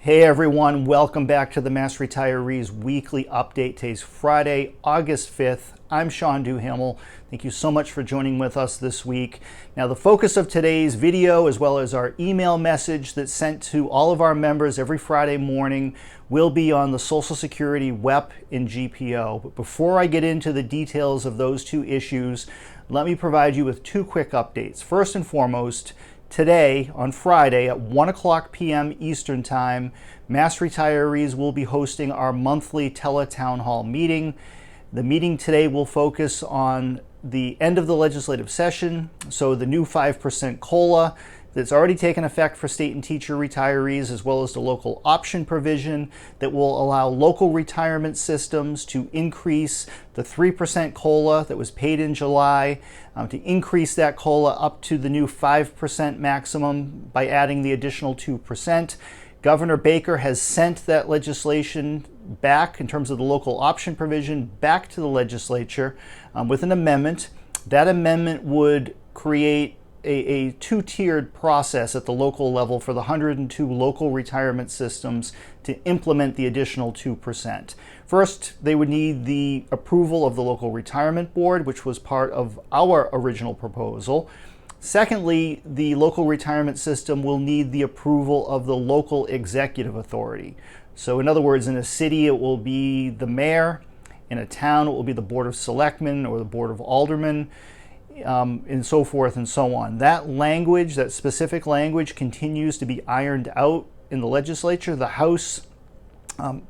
Hey everyone, welcome back to the Mass Retirees Weekly Update. Today's Friday, August 5th. I'm Sean Duhamel. Thank you so much for joining with us this week. Now, the focus of today's video, as well as our email message that's sent to all of our members every Friday morning, will be on the Social Security WEP and GPO. But before I get into the details of those two issues, let me provide you with two quick updates. First and foremost, today, on Friday at 1 o'clock p.m. Eastern Time, Mass Retirees will be hosting our monthly tele-town hall meeting. The meeting today will focus on the end of the legislative session, so the new 5% COLA that's already taken effect for state and teacher retirees, as well as the local option provision that will allow local retirement systems to increase the 3% COLA that was paid in July, to increase that COLA up to the new 5% maximum by adding the additional 2%. Governor Baker has sent that legislation back, in terms of the local option provision, back to the legislature with an amendment. That amendment would create a two-tiered process at the local level for the 102 local retirement systems to implement the additional 2%. First, they would need the approval of the local retirement board, which was part of our original proposal. Secondly, the local retirement system will need the approval of the local executive authority. So in other words, in a city, it will be the mayor. In a town, it will be the board of selectmen or the board of aldermen, and so forth and so on. That language, that specific language, continues to be ironed out in the legislature. The House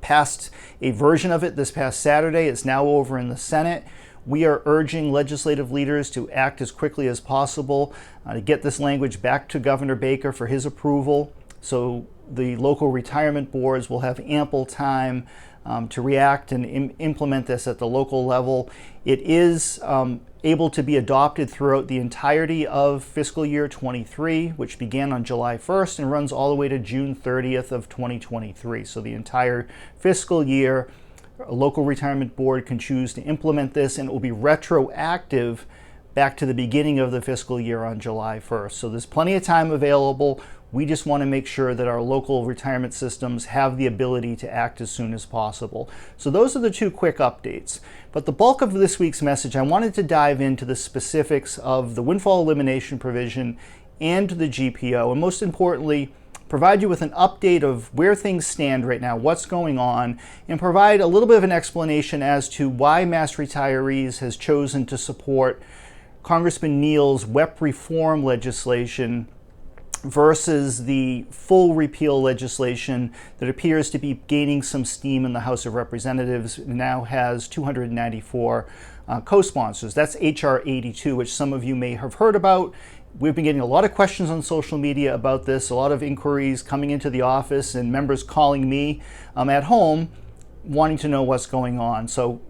passed a version of it this past Saturday. It's now over in the Senate. We are urging legislative leaders to act as quickly as possible to get this language back to Governor Baker for his approval, so the local retirement boards will have ample time to react and implement this at the local level. It is able to be adopted throughout the entirety of fiscal year 23, which began on July 1st and runs all the way to June 30th of 2023. So the entire fiscal year, a local retirement board can choose to implement this, and it will be retroactive back to the beginning of the fiscal year on July 1st. So there's plenty of time available. We just want to make sure that our local retirement systems have the ability to act as soon as possible. So those are the two quick updates. But the bulk of this week's message, I wanted to dive into the specifics of the windfall elimination provision and the GPO, and most importantly, provide you with an update of where things stand right now, what's going on, and provide a little bit of an explanation as to why Mass Retirees has chosen to support Congressman Neal's WEP reform legislation versus the full repeal legislation that appears to be gaining some steam in the House of Representatives. It now has 294 co-sponsors. That's H.R. 82, which some of you may have heard about. We've been getting a lot of questions on social media about this, a lot of inquiries coming into the office, and members calling me at home wanting to know what's going on. So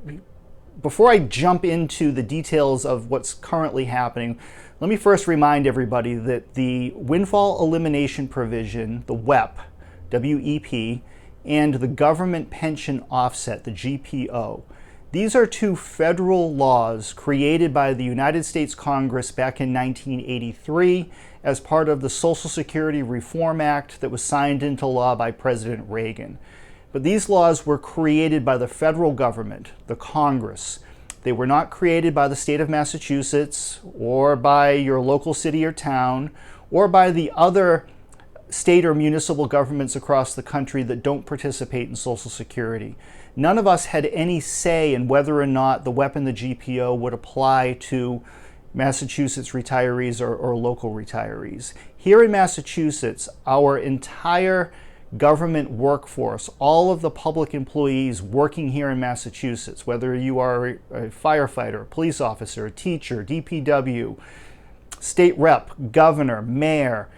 before I jump into the details of what's currently happening, let me first remind everybody that the windfall elimination provision, the WEP, W-E-P, and the government pension offset, the GPO, these are two federal laws created by the United States Congress back in 1983 as part of the Social Security Reform Act that was signed into law by President Reagan. But these laws were created by the federal government, the Congress. They were not created by the state of Massachusetts or by your local city or town or by the other state or municipal governments across the country that don't participate in Social Security. None of us had any say in whether or not the WEP and the GPO would apply to Massachusetts retirees or local retirees. Here in Massachusetts, our entire government workforce, all of the public employees working here in Massachusetts, whether you are a firefighter, a police officer, a teacher, DPW, state rep, governor, mayor,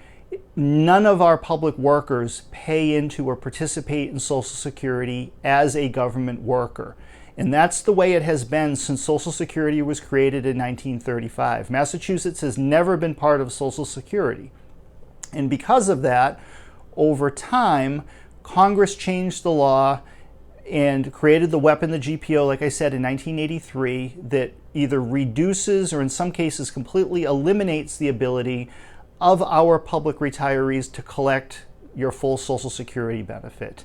none of our public workers pay into or participate in Social Security as a government worker. And that's the way it has been since Social Security was created in 1935. Massachusetts has never been part of Social Security. And because of that, over time, Congress changed the law and created the WEP and the GPO, like I said, in 1983, that either reduces or in some cases completely eliminates the ability of our public retirees to collect your full Social Security benefit.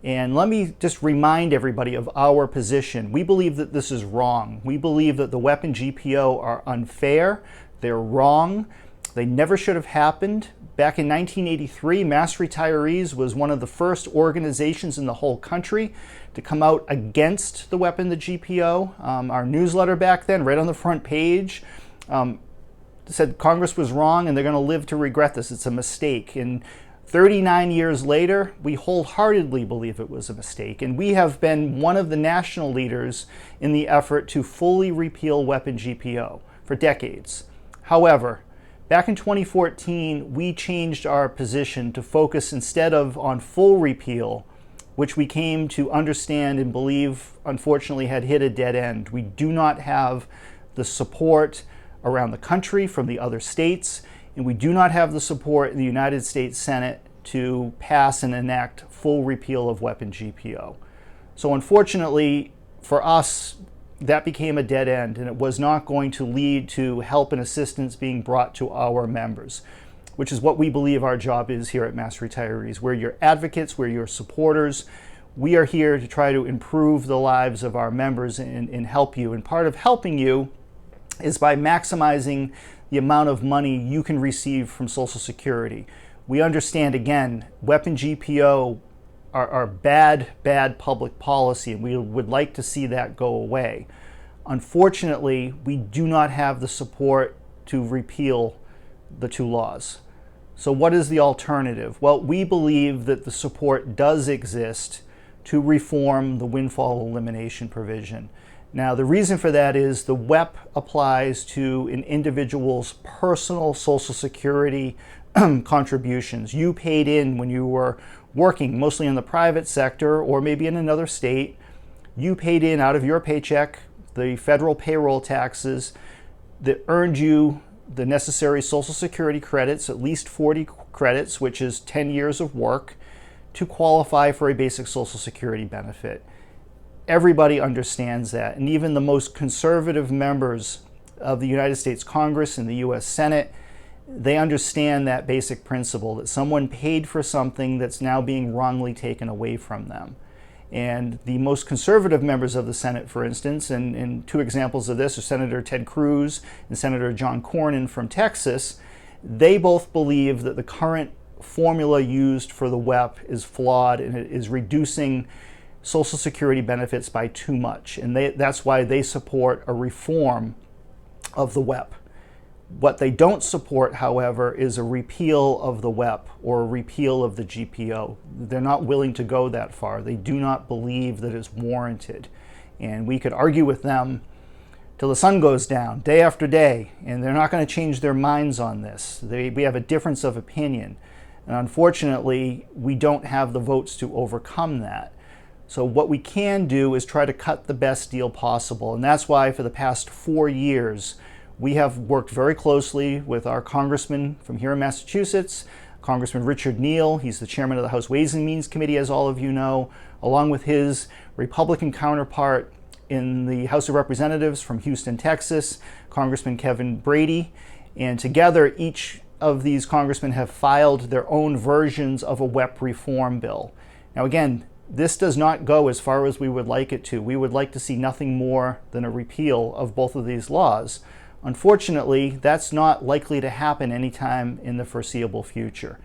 And let me just remind everybody of our position. We believe that this is wrong. We believe that the WEP and GPO are unfair. They're wrong. They never should have happened. Back in 1983, Mass Retirees was one of the first organizations in the whole country to come out against the WEP and the GPO. Our newsletter back then, right on the front page, said Congress was wrong and they're going to live to regret this. It's a mistake. And 39 years later, we wholeheartedly believe it was a mistake. And we have been one of the national leaders in the effort to fully repeal WEP and GPO for decades. However, back in 2014, we changed our position to focus instead of on full repeal, which we came to understand and believe, unfortunately, had hit a dead end. We do not have the support around the country from the other states, and we do not have the support in the United States Senate to pass and enact full repeal of WEP and GPO. So unfortunately, for us, that became a dead end, and it was not going to lead to help and assistance being brought to our members, which is what we believe our job is here at Mass Retirees. We're your advocates, we're your supporters. We are here to try to improve the lives of our members and help you. And part of helping you is by maximizing the amount of money you can receive from Social Security. We understand, again, WEP and GPO are bad public policy, and we would like to see that go away. Unfortunately, we do not have the support to repeal the two laws. So what is the alternative? Well, we believe that the support does exist to reform the windfall elimination provision. Now, the reason for that is the WEP applies to an individual's personal Social Security contributions. You paid in when you were working, mostly in the private sector or maybe in another state. You paid in out of your paycheck the federal payroll taxes that earned you the necessary Social Security credits, at least 40 credits, which is 10 years of work, to qualify for a basic Social Security benefit. Everybody understands that, and even the most conservative members of the United States Congress and the US Senate, they understand that basic principle that someone paid for something that's now being wrongly taken away from them. And the most conservative members of the Senate, for instance, and two examples of this are Senator Ted Cruz and Senator John Cornyn from Texas, they both believe that the current formula used for the WEP is flawed and it is reducing Social Security benefits by too much. And that's why they support a reform of the WEP. What they don't support, however, is a repeal of the WEP or a repeal of the GPO. They're not willing to go that far. They do not believe that it's warranted. And we could argue with them till the sun goes down, day after day, and they're not going to change their minds on this. We have a difference of opinion. And unfortunately, we don't have the votes to overcome that. So what we can do is try to cut the best deal possible. And that's why for the past 4 years, we have worked very closely with our congressman from here in Massachusetts, Congressman Richard Neal. He's the chairman of the House Ways and Means Committee, as all of you know, along with his Republican counterpart in the House of Representatives from Houston, Texas, Congressman Kevin Brady. And together, each of these congressmen have filed their own versions of a WEP reform bill. Now, again, this does not go as far as we would like it to. We would like to see nothing more than a repeal of both of these laws. Unfortunately, that's not likely to happen anytime in the foreseeable future.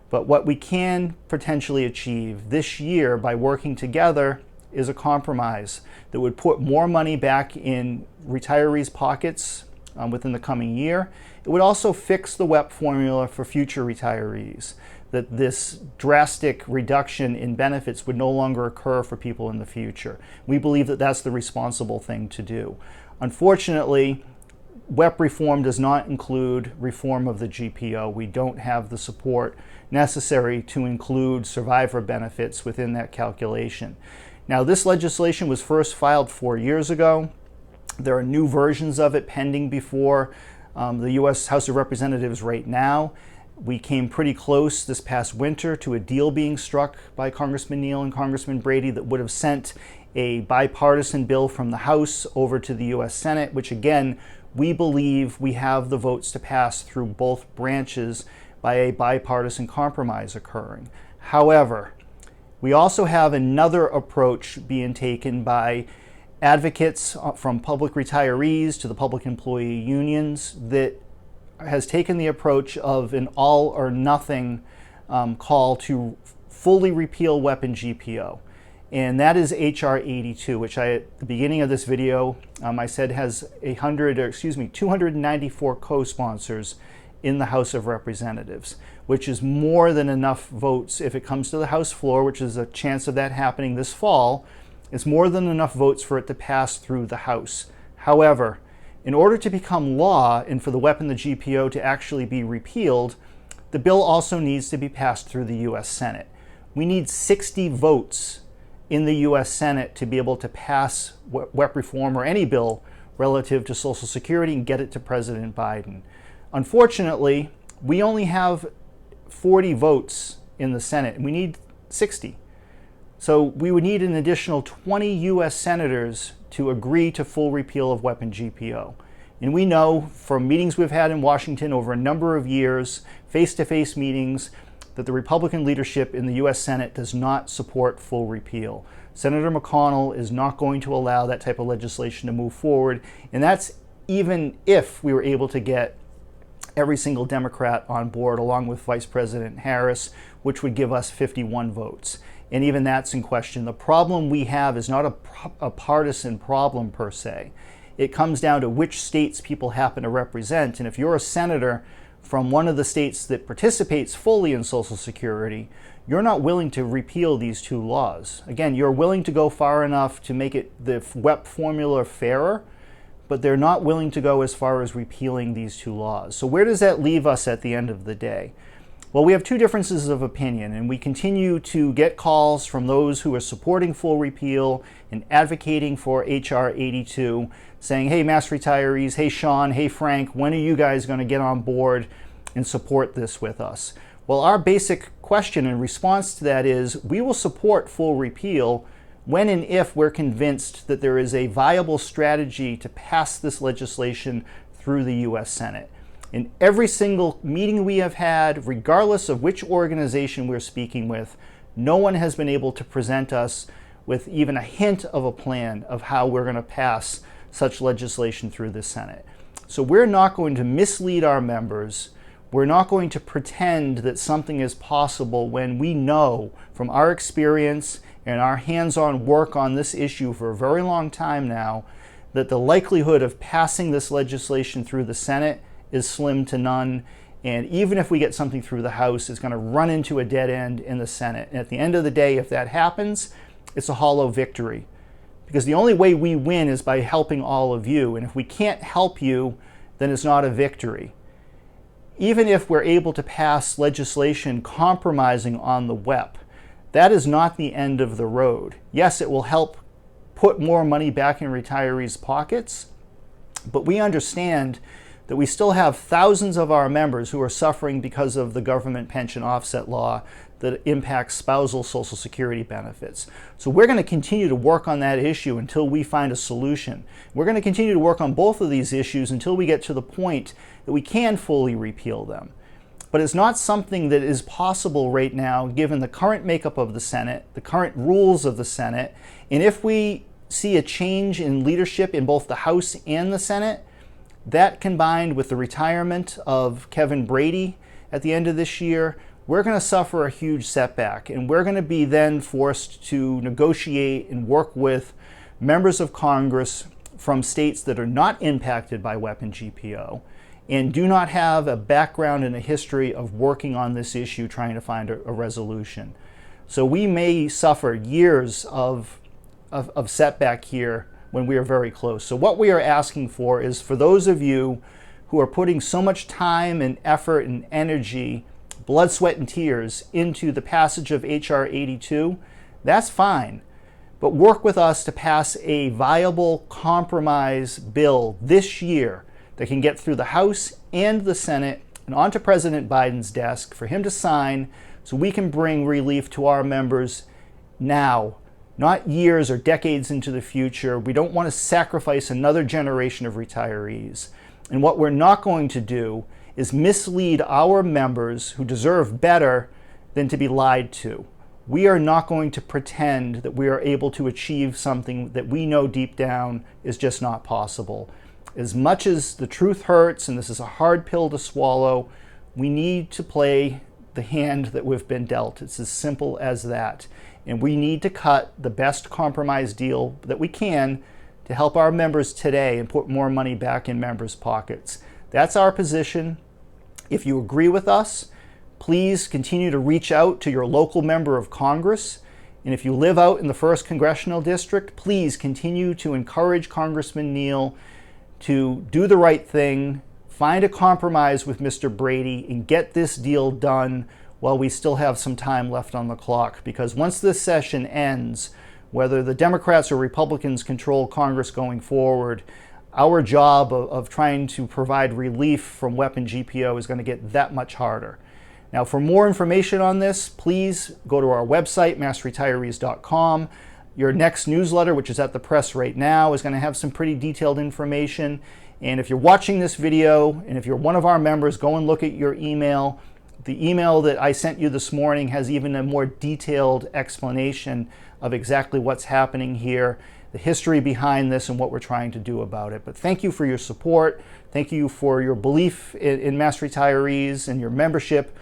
But what we can potentially achieve this year by working together is a compromise that would put more money back in retirees' pockets within the coming year. It would also fix the WEP formula for future retirees, that this drastic reduction in benefits would no longer occur for people in the future. We believe that that's the responsible thing to do. Unfortunately, WEP reform does not include reform of the GPO. We don't have the support necessary to include survivor benefits within that calculation. Now, this legislation was first filed 4 years ago. There are new versions of it pending before the U.S. House of Representatives right now. We came pretty close this past winter to a deal being struck by Congressman Neal and Congressman Brady that would have sent a bipartisan bill from the House over to the U.S. Senate, which again, we believe we have the votes to pass through both branches by a bipartisan compromise occurring. However, we also have another approach being taken by advocates from public retirees to the public employee unions that has taken the approach of an all or nothing call to fully repeal WEP GPO. And that is HR 82, which at the beginning of this video, I said has 294 co-sponsors in the House of Representatives, which is more than enough votes if it comes to the House floor, which is a chance of that happening this fall. It's more than enough votes for it to pass through the House. However, in order to become law and for the WEP and the GPO to actually be repealed, the bill also needs to be passed through the U.S. Senate. We need 60 votes in the U.S. Senate to be able to pass WEP reform or any bill relative to Social Security and get it to President Biden. Unfortunately, we only have 40 votes in the Senate, and we need 60. So we would need an additional 20 U.S. senators to agree to full repeal of WEP GPO. And we know from meetings we've had in Washington over a number of years, face-to-face meetings, that the Republican leadership in the U.S. Senate does not support full repeal. Senator McConnell is not going to allow that type of legislation to move forward, and that's even if we were able to get every single Democrat on board, along with Vice President Harris, which would give us 51 votes. And even that's in question. The problem we have is not a partisan problem per se. It comes down to which states people happen to represent. And if you're a senator from one of the states that participates fully in Social Security, you're not willing to repeal these two laws. Again, you're willing to go far enough to make it the WEP formula fairer, but they're not willing to go as far as repealing these two laws. So where does that leave us at the end of the day? Well, we have two differences of opinion, and we continue to get calls from those who are supporting full repeal and advocating for HR 82, saying, hey, mass retirees, hey, Sean, hey, Frank, when are you guys going to get on board and support this with us? Well, our basic question in response to that is we will support full repeal when and if we're convinced that there is a viable strategy to pass this legislation through the U.S. Senate. In every single meeting we have had, regardless of which organization we're speaking with, no one has been able to present us with even a hint of a plan of how we're going to pass such legislation through the Senate. So we're not going to mislead our members. We're not going to pretend that something is possible when we know from our experience and our hands-on work on this issue for a very long time now that the likelihood of passing this legislation through the Senate is slim to none, and even if we get something through the House, it's going to run into a dead end in the Senate. And at the end of the day, if that happens, it's a hollow victory, because the only way we win is by helping all of you, and if we can't help you, then it's not a victory. Even if we're able to pass legislation compromising on the WEP, that is not the end of the road. Yes, it will help put more money back in retirees' pockets, but we understand that we still have thousands of our members who are suffering because of the government pension offset law that impacts spousal Social Security benefits. So we're going to continue to work on that issue until we find a solution. We're going to continue to work on both of these issues until we get to the point that we can fully repeal them. But it's not something that is possible right now given the current makeup of the Senate, the current rules of the Senate, and if we see a change in leadership in both the House and the Senate, that combined with the retirement of Kevin Brady at the end of this year, we're going to suffer a huge setback, and we're going to be then forced to negotiate and work with members of Congress from states that are not impacted by WEP GPO and do not have a background and a history of working on this issue trying to find a resolution. So we may suffer years of setback here when we are very close. So what we are asking for is for those of you who are putting so much time and effort and energy, blood, sweat, and tears into the passage of HR 82, that's fine. But work with us to pass a viable compromise bill this year that can get through the House and the Senate and onto President Biden's desk for him to sign so we can bring relief to our members now, not years or decades into the future. We don't want to sacrifice another generation of retirees. And what we're not going to do is mislead our members who deserve better than to be lied to. We are not going to pretend that we are able to achieve something that we know deep down is just not possible. As much as the truth hurts, and this is a hard pill to swallow, we need to play the hand that we've been dealt. It's as simple as that. And we need to cut the best compromise deal that we can to help our members today and put more money back in members' pockets. That's our position. If you agree with us, please continue to reach out to your local member of Congress. And if you live out in the 1st Congressional District, please continue to encourage Congressman Neal to do the right thing, find a compromise with Mr. Brady, and get this deal done while we still have some time left on the clock. Because once this session ends, whether the Democrats or Republicans control Congress going forward, our job of trying to provide relief from WEP GPO is going to get that much harder. Now, for more information on this, please go to our website, massretirees.com. Your next newsletter, which is at the press right now, is going to have some pretty detailed information. And if you're watching this video, and if you're one of our members, go and look at your email. The email that I sent you this morning has even a more detailed explanation of exactly what's happening here, the history behind this, and what we're trying to do about it. But thank you for your support. Thank you for your belief in Mass Retirees and your membership.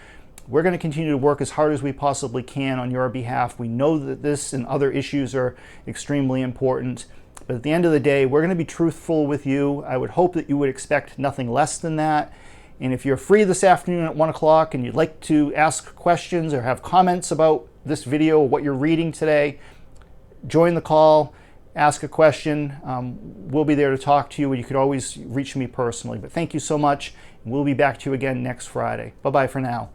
We're going to continue to work as hard as we possibly can on your behalf. We know that this and other issues are extremely important. But at the end of the day, we're going to be truthful with you. I would hope that you would expect nothing less than that. And if you're free this afternoon at 1 o'clock and you'd like to ask questions or have comments about this video or what you're reading today, join the call, ask a question. We'll be there to talk to you, and you could always reach me personally. But thank you so much. We'll be back to you again next Friday. Bye-bye for now.